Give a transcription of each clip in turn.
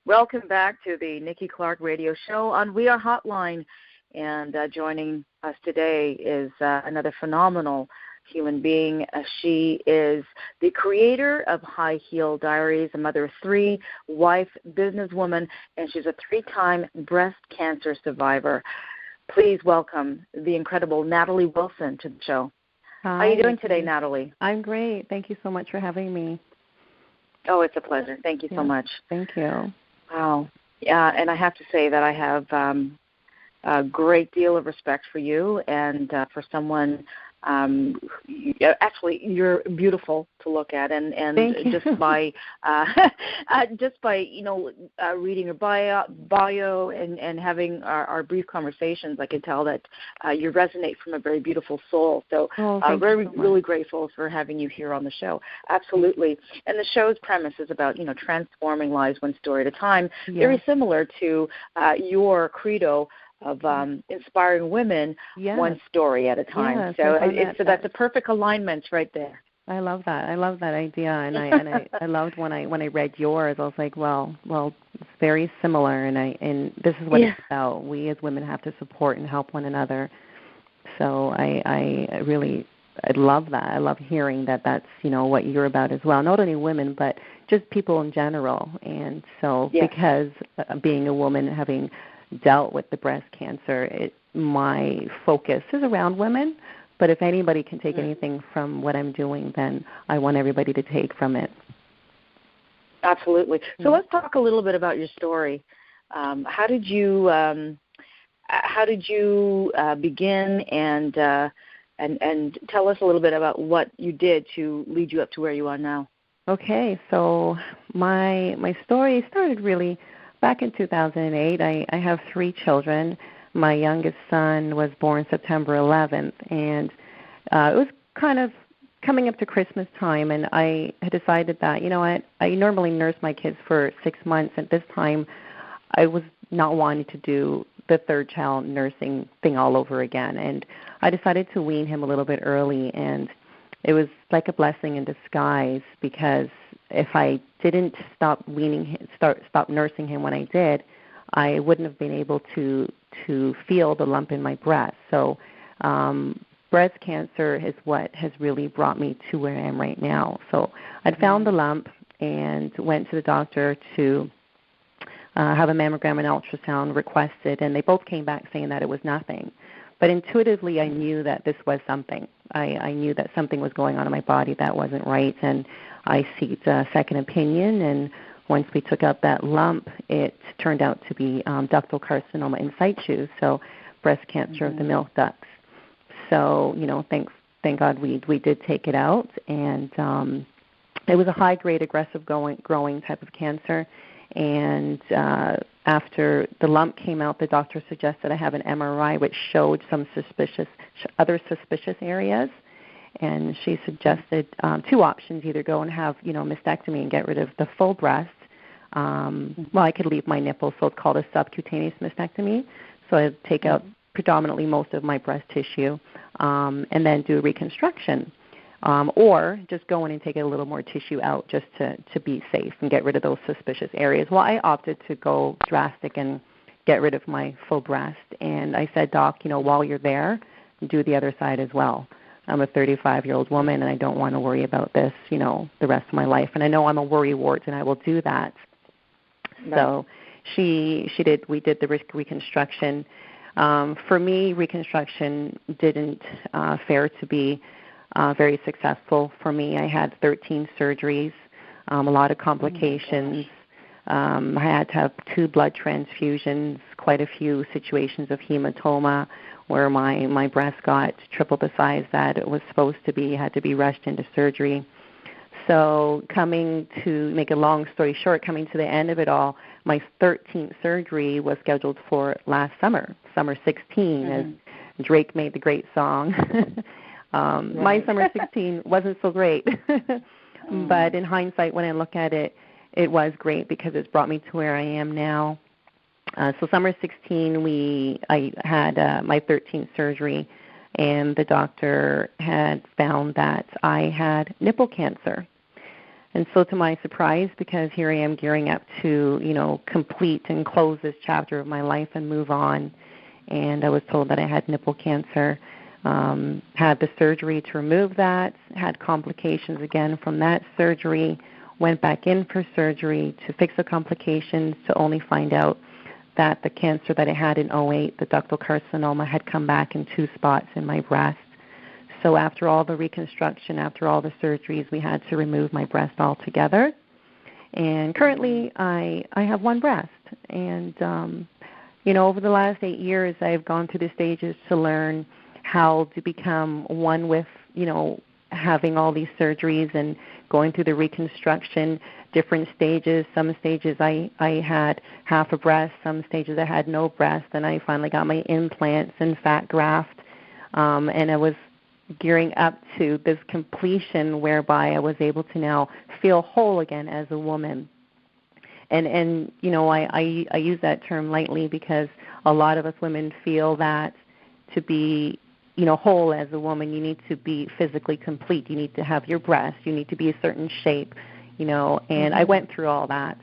Welcome back to the Nikki Clarke Radio Show on We Are Hotline. And joining us today is another phenomenal human being. She is the creator of High Heal Diaries, a mother of three, wife, businesswoman, and she's a 3-time breast cancer survivor. Please welcome the incredible Natalie Wilson to the show. Hi. How are you doing today, Natalie? I'm great. Thank you so much for having me. Oh, it's a pleasure. Thank you so much. Thank you. Wow. Yeah, and I have to say that I have a great deal of respect for you and for someone. Actually, you're beautiful to look at, and just by reading your bio and having our brief conversations, I can tell that you resonate from a very beautiful soul. So really grateful for having you here on the show. Absolutely. And the show's premise is about transforming lives one story at a time. Yeah. Very similar to your credo of inspiring women one story at a time. Yes, so that's a perfect alignment right there. I love that. I love that idea, and I loved when I read yours. I was like, well, it's very similar, and this is what it's about. We as women have to support and help one another. So I love that. I love hearing that that's what you're about as well. Not only women, but just people in general. And so because being a woman, having dealt with the breast cancer, my focus is around women, but if anybody can take anything from what I'm doing, then I want everybody to take from it. Absolutely. So let's talk a little bit about your story. How did you begin, and tell us a little bit about what you did to lead you up to where you are now? Okay, so my story started really back in 2008. I have 3 children. My youngest son was born September 11th, and it was kind of coming up to Christmas time, and I had decided that, I normally nurse my kids for 6 months. At this time, I was not wanting to do the third child nursing thing all over again, and I decided to wean him a little bit early, and it was like a blessing in disguise, because if I didn't stop nursing him when I did, I wouldn't have been able to feel the lump in my breast. So breast cancer is what has really brought me to where I am right now. So I'd found the lump and went to the doctor to have a mammogram and ultrasound requested, and they both came back saying that it was nothing. But intuitively, I knew that this was something. I knew that something was going on in my body that wasn't right, and I sought a second opinion, and once we took out that lump, it turned out to be ductal carcinoma in situ, so breast cancer of the milk ducts. So, thank God we did take it out, and it was a high-grade, aggressive growing type of cancer. And after the lump came out, the doctor suggested I have an MRI, which showed some other suspicious areas. And she suggested 2 options: either go and have mastectomy and get rid of the full breast. I could leave my nipple, so it's called a subcutaneous mastectomy. So I'd take out predominantly most of my breast tissue, and then do reconstruction. Or just go in and take a little more tissue out just to be safe and get rid of those suspicious areas. Well, I opted to go drastic and get rid of my full breast. And I said, Doc, while you're there, do the other side as well. I'm a 35-year-old woman, and I don't want to worry about this, the rest of my life. And I know I'm a worrywart, and I will do that. Right. So we did the reconstruction. For me, reconstruction didn't fare to be very successful for me. I had 13 surgeries, a lot of complications. I had to have 2 blood transfusions, quite a few situations of hematoma where my breast got triple the size that it was supposed to be, had to be rushed into surgery. So to make a long story short, coming to the end of it all, my 13th surgery was scheduled for last summer 16, as Drake made the great song. My summer 16 wasn't so great. But in hindsight, when I look at it, it was great because it's brought me to where I am now. So summer 16, I had my 13th surgery, and the doctor had found that I had nipple cancer. And so to my surprise, because here I am gearing up to, complete and close this chapter of my life and move on, and I was told that I had nipple cancer, had the surgery to remove that, had complications again from that surgery, went back in for surgery to fix the complications to only find out that the cancer that I had in '08, the ductal carcinoma, had come back in 2 spots in my breast. So after all the reconstruction, after all the surgeries, we had to remove my breast altogether. And currently I have 1 breast. And, over the last 8 years, I've gone through the stages to learn how to become one with, having all these surgeries and going through the reconstruction, different stages. Some stages I had half a breast, some stages I had no breast, and I finally got my implants and fat graft. And I was gearing up to this completion whereby I was able to now feel whole again as a woman. And I use that term lightly because a lot of us women feel that to be, whole as a woman, you need to be physically complete. You need to have your breasts. You need to be a certain shape, and I went through all that.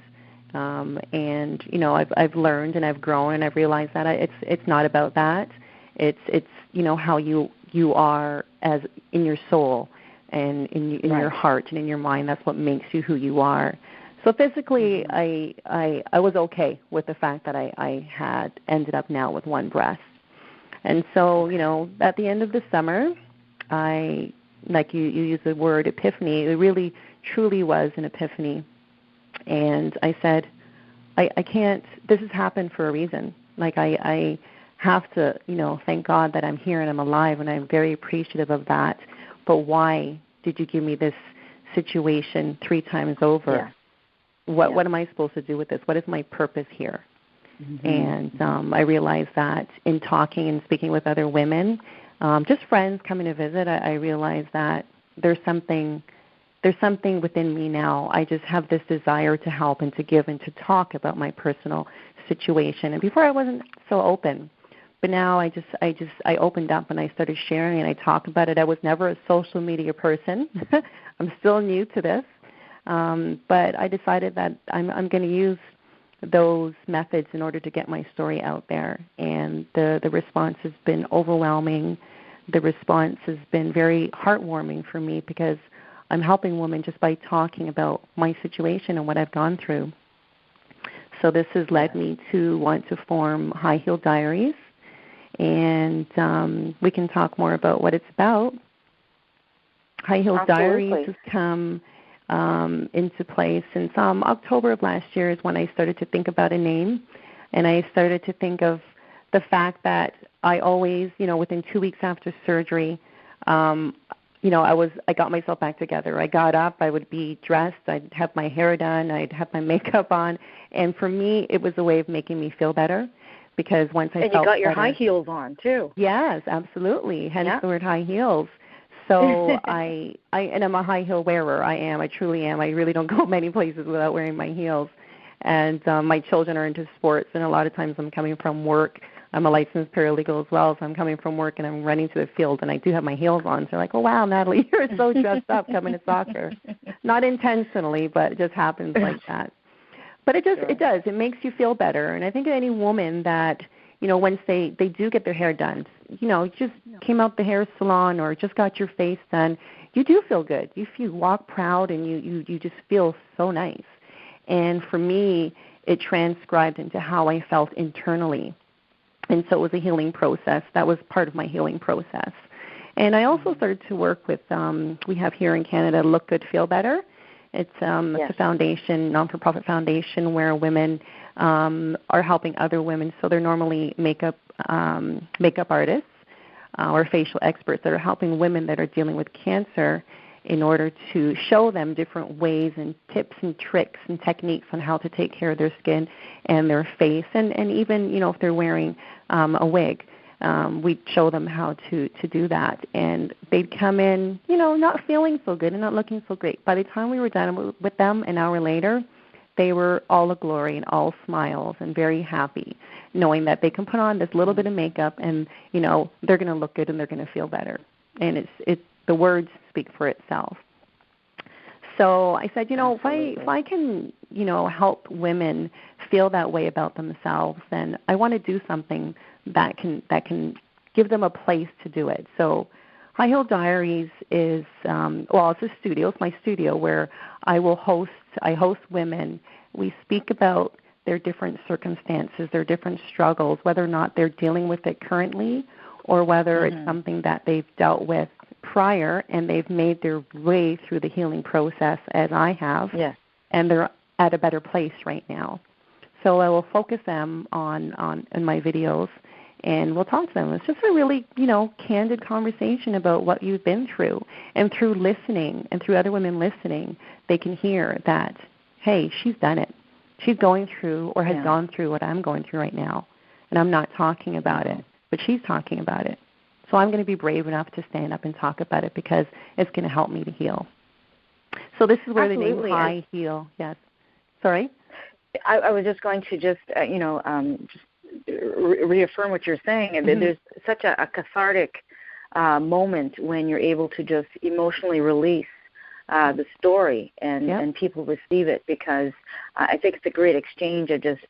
I've learned and I've grown and I've realized that it's not about that. It's how you are as in your soul and in your heart and in your mind. That's what makes you who you are. So physically, I was okay with the fact that I had ended up now with 1 breast. And so, at the end of the summer, I, like you use the word epiphany, it really truly was an epiphany. And I said, I can't, this has happened for a reason. Like I have to, thank God that I'm here and I'm alive, and I'm very appreciative of that. But why did you give me this situation 3 times over? Yeah. What am I supposed to do with this? What is my purpose here? Mm-hmm. And I realized that in talking and speaking with other women, just friends coming to visit, I realized that there's something within me now. I just have this desire to help and to give and to talk about my personal situation. And before I wasn't so open. But now I opened up and I started sharing and I talked about it. I was never a social media person. I'm still new to this. But I decided that I'm going to use those methods in order to get my story out there. And the response has been overwhelming. The response has been very heartwarming for me because I'm helping women just by talking about my situation and what I've gone through. So this has led me to want to form High Heal Diaries. And we can talk more about what it's about. High Heal Diaries has come into place since October of last year is when I started to think about a name. And I started to think of the fact that I always, within 2 weeks after surgery, I got myself back together. I got up, I would be dressed, I'd have my hair done, I'd have my makeup on. And for me, it was a way of making me feel better. Because once I felt better. And you got your high heels on, too. Yes, absolutely. Hence the word high heels. So and I'm a high heel wearer. I truly am. I really don't go many places without wearing my heels. And my children are into sports, and a lot of times I'm coming from work. I'm a licensed paralegal as well, so I'm coming from work and I'm running to the field, and I do have my heels on. So they're like, oh, wow, Natalie, you're so dressed up coming to soccer. Not intentionally, but it just happens like that. But it does. It makes you feel better. And I think any woman that, once they do get their hair done, just came out the hair salon or just got your face done, you do feel good. You walk proud and you just feel so nice. And for me, it transcribed into how I felt internally. And so it was a healing process. That was part of my healing process. And I also started to work with, we have here in Canada, Look Good, Feel Better. It's a foundation, non-for-profit foundation, where women are helping other women. So they're normally makeup artists or facial experts that are helping women that are dealing with cancer in order to show them different ways and tips and tricks and techniques on how to take care of their skin and their face. And even, if they're wearing a wig, we'd show them how to do that. And they'd come in, not feeling so good and not looking so great. By the time we were done with them, an hour later, they were all a glory and all smiles and very happy, knowing that they can put on this little bit of makeup and, they're going to look good and they're going to feel better. And the words speak for itself. So I said, if I can, help women feel that way about themselves, then I want to do something that can give them a place to do it. So High Heal Diaries is, it's a studio. It's my studio where I host women. We speak about their different circumstances, their different struggles, whether or not they're dealing with it currently or whether it's something that they've dealt with prior and they've made their way through the healing process as I have, and they're at a better place right now. So I will focus them on in my videos, and we'll talk to them. It's just a really, candid conversation about what you've been through. And through listening and through other women listening, they can hear that, hey, she's done it. She's going through or has gone through what I'm going through right now, and I'm not talking about it, but she's talking about it. So I'm going to be brave enough to stand up and talk about it because it's going to help me to heal. So this is where the name High Heal, yes. Sorry? I was just going to just reaffirm what you're saying. And there's such a cathartic moment when you're able to just emotionally release the story and people receive it, because I think it's a great exchange of just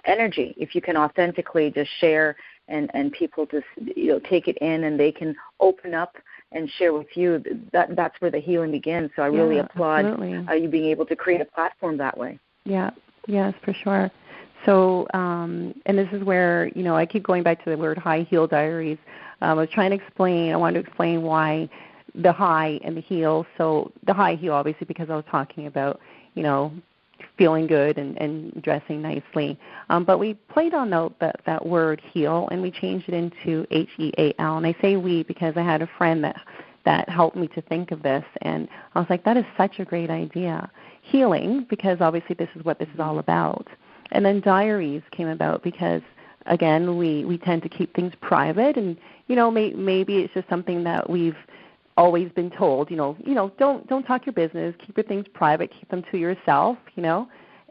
energy. If you can authentically just share and people just take it in and they can open up and share with you, that's where the healing begins. So I really applaud you being able to create a platform that way. Yeah, yes, for sure. So, and this is where, I keep going back to the word High Heal Diaries. I wanted to explain why the high and the heal. So the high heal, obviously, because I was talking about, feeling good and dressing nicely. But we played on that word heal, and we changed it into H-E-A-L. And I say we because I had a friend that helped me to think of this, and I was like, that is such a great idea. Healing, because obviously this is what this is all about. And then diaries came about because, again, we tend to keep things private, and, maybe it's just something that we've always been told, don't talk your business, keep your things private, keep them to yourself,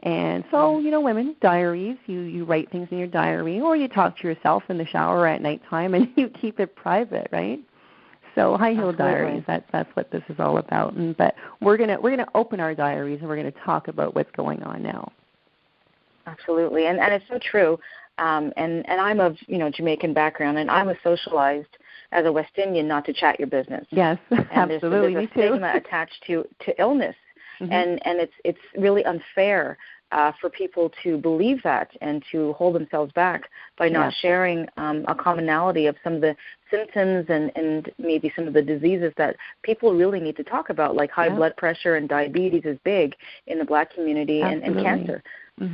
And so, women, diaries, you write things in your diary, or you talk to yourself in the shower at nighttime and you keep it private, right? So High Heal Diaries, that's what this is all about. But we're gonna open our diaries and we're gonna talk about what's going on now. Absolutely. And it's so true. And I'm of, Jamaican background, and I was socialized as a West Indian not to chat your business. Yes, and absolutely. There's a stigma attached to illness, and it's really unfair for people to believe that and to hold themselves back by not sharing a commonality of some of the symptoms and maybe some of the diseases that people really need to talk about, like high blood pressure and diabetes is big in the Black community, and cancer.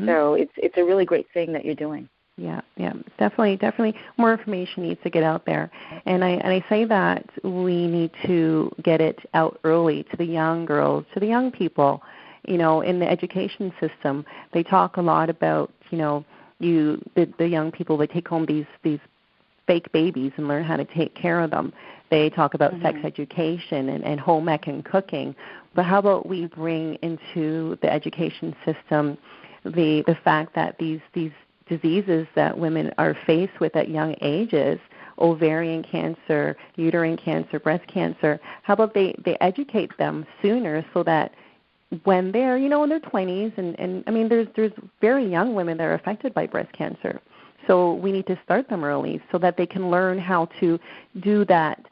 So it's a really great thing that you're doing. Yeah, definitely. More information needs to get out there, and I say that we need to get it out early to the young girls, to the young people. In the education system, they talk a lot about the young people. They take home these fake babies and learn how to take care of them. They talk about sex education and home ec and cooking, but how about we bring into the education system the fact that these diseases that women are faced with at young ages, ovarian cancer, uterine cancer, breast cancer, how about they educate them sooner so that when they're, in their 20s, and I mean, there's very young women that are affected by breast cancer. So we need to start them early so that they can learn how to do that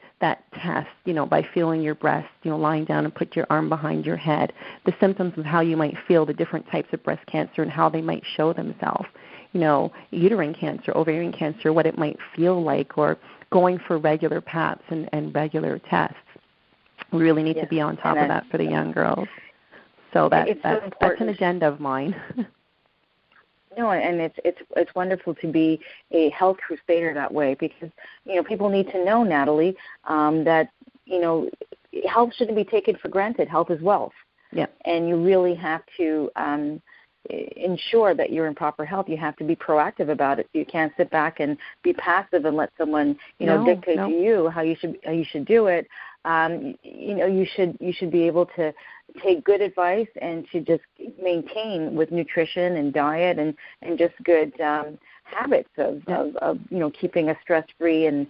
test, by feeling your breast, lying down and put your arm behind your head, the symptoms of how you might feel the different types of breast cancer and how they might show themselves. Uterine cancer, ovarian cancer, what it might feel like, or going for regular PAPs and regular tests. We really need to be on top of that for the young girls. So that's an agenda of mine. No, and it's wonderful to be a health crusader that way, because people need to know, Natalie, that health shouldn't be taken for granted. Health is wealth. Yeah. And you really have to ensure that you're in proper health. You have to be proactive about it. You can't sit back and be passive and let someone dictate to you how you should do it. You should be able to take good advice and to just maintain with nutrition and diet and just good habits of keeping a stress-free and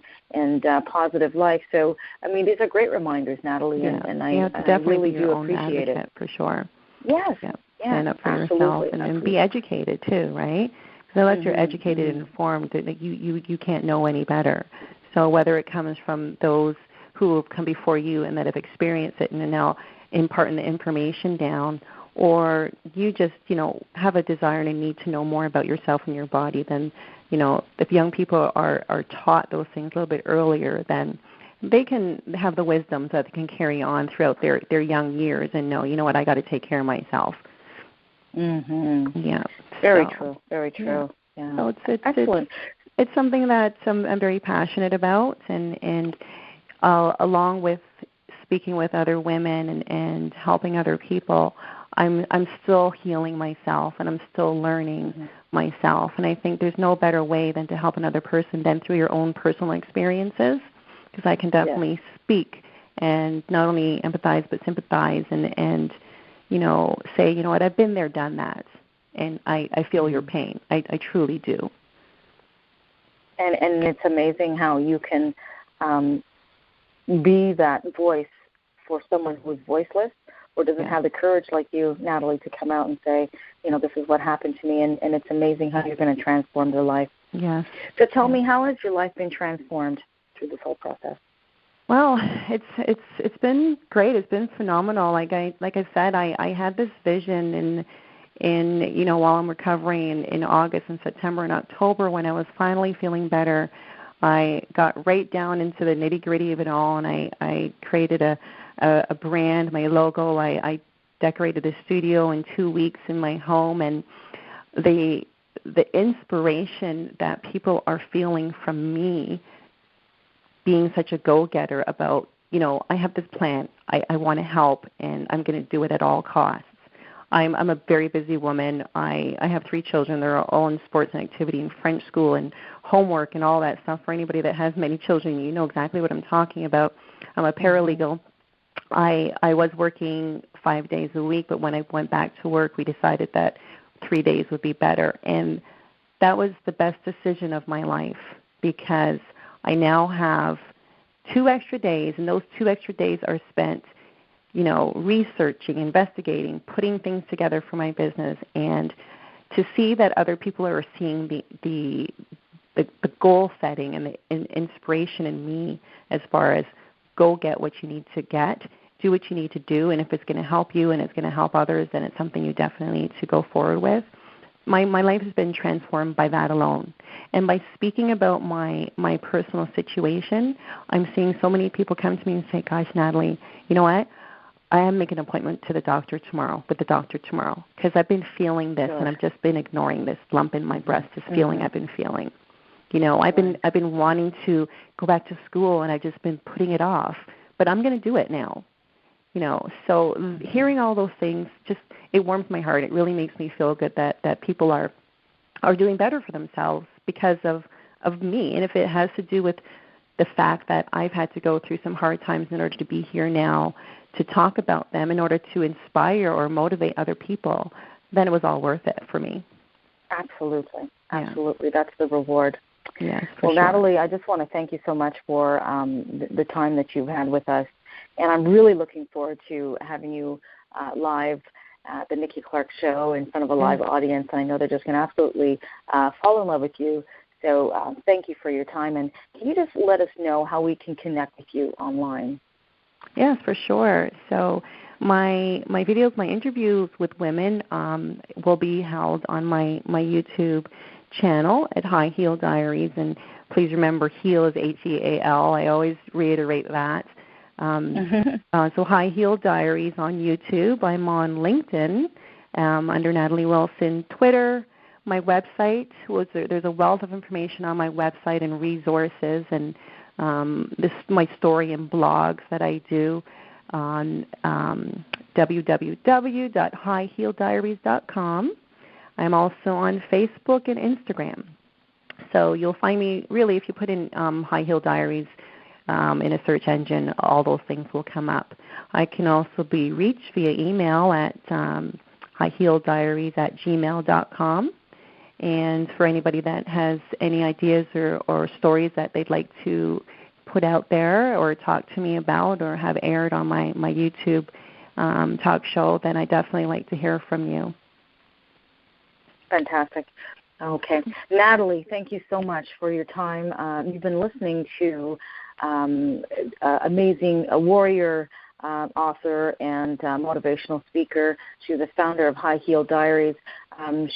positive life. So, I mean, these are great reminders, Natalie, and I really do appreciate it. For sure. Yes. Yeah. Yes, stand up for yourself and be educated too, right? So unless you're educated and informed, you can't know any better. So whether it comes from those who have come before you and that have experienced it and are now imparting the information down, or you just, have a desire and a need to know more about yourself and your body, then, if young people are taught those things a little bit earlier, then they can have the wisdom so that they can carry on throughout their young years and know, what, I got to take care of myself. Mm-hmm. Yeah. Very true. Very true. Yeah. So it's excellent. It's something that I'm very passionate about, and along with speaking with other women and helping other people, I'm still healing myself, and I'm still learning myself. And I think there's no better way than to help another person than through your own personal experiences, because I can definitely speak and not only empathize but sympathize and say, what, I've been there, done that, and I feel your pain. I truly do. And it's amazing how you can be that voice for someone who is voiceless or doesn't have the courage like you, Natalie, to come out and say, this is what happened to me, and it's amazing how you're going to transform their life. Yes. So tell me, how has your life been transformed through this whole process? Well, it's been great. It's been phenomenal. Like I said, I had this vision in while I'm recovering in August and September and October, when I was finally feeling better. I got right down into the nitty-gritty of it all, and I created a brand, my logo. I decorated the studio in 2 weeks in my home, and the inspiration that people are feeling from me being such a go-getter about, I have this plan, I want to help, and I'm going to do it at all costs. I'm a very busy woman. I have 3 children. They're all in sports and activity and French school and homework and all that stuff. For anybody that has many children, you know exactly what I'm talking about. I'm a paralegal. I was working 5 days a week, but when I went back to work, we decided that 3 days would be better. And that was the best decision of my life, because I now have 2 extra days, and those 2 extra days are spent researching, investigating, putting things together for my business, and to see that other people are seeing the goal setting and the inspiration in me as far as go get what you need to get, do what you need to do, and if it's going to help you and it's going to help others, then it's something you definitely need to go forward with. My life has been transformed by that alone. And by speaking about my personal situation, I'm seeing so many people come to me and say, gosh, Natalie, you know what? I am making an appointment with the doctor tomorrow, because I've been feeling this, and I've just been ignoring this lump in my breast, this feeling I've been feeling. I've been wanting to go back to school, and I've just been putting it off, but I'm going to do it now. So hearing all those things, it warms my heart. It really makes me feel good that people are doing better for themselves because of me. And if it has to do with the fact that I've had to go through some hard times in order to be here now to talk about them, in order to inspire or motivate other people, then it was all worth it for me. Absolutely. That's the reward. Yes, well, sure. Natalie, I just want to thank you so much for the time that you've had with us. And I'm really looking forward to having you live at the Nikki Clarke Show in front of a live audience. And I know they're just going to absolutely fall in love with you. So thank you for your time. And can you just let us know how we can connect with you online? Yes, for sure. So my videos, my interviews with women will be held on my YouTube channel at High Heal Diaries. And please remember, heal is H-E-A-L. I always reiterate that. So High Heal Diaries on YouTube. I'm on LinkedIn under Natalie Wilson. Twitter, my website. There's a wealth of information on my website and resources, and my story and blogs that I do on www.highhealdiaries.com. I'm also on Facebook and Instagram. So you'll find me, really, if you put in High Heal Diaries in a search engine, all those things will come up. I can also be reached via email at highhealdiaries@gmail.com. And for anybody that has any ideas or stories that they'd like to put out there or talk to me about or have aired on my YouTube talk show, then I definitely like to hear from you. Fantastic. Okay. Natalie, thank you so much for your time. You've been listening to amazing warrior author and motivational speaker. She's the founder of High Heal Diaries.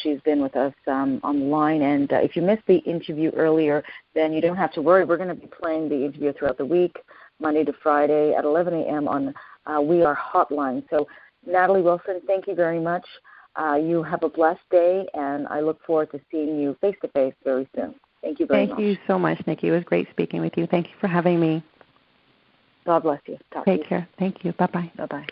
She's been with us on the line. And if you missed the interview earlier, then you don't have to worry. We're going to be playing the interview throughout the week, Monday to Friday at 11 a.m. on We Are Hotline. So, Natalie Wilson, thank you very much. You have a blessed day, and I look forward to seeing you face-to-face very soon. Thank you very much. Thank you so much, Nikki. It was great speaking with you. Thank you for having me. God bless you. Take care. Thank you. Bye-bye. Bye-bye.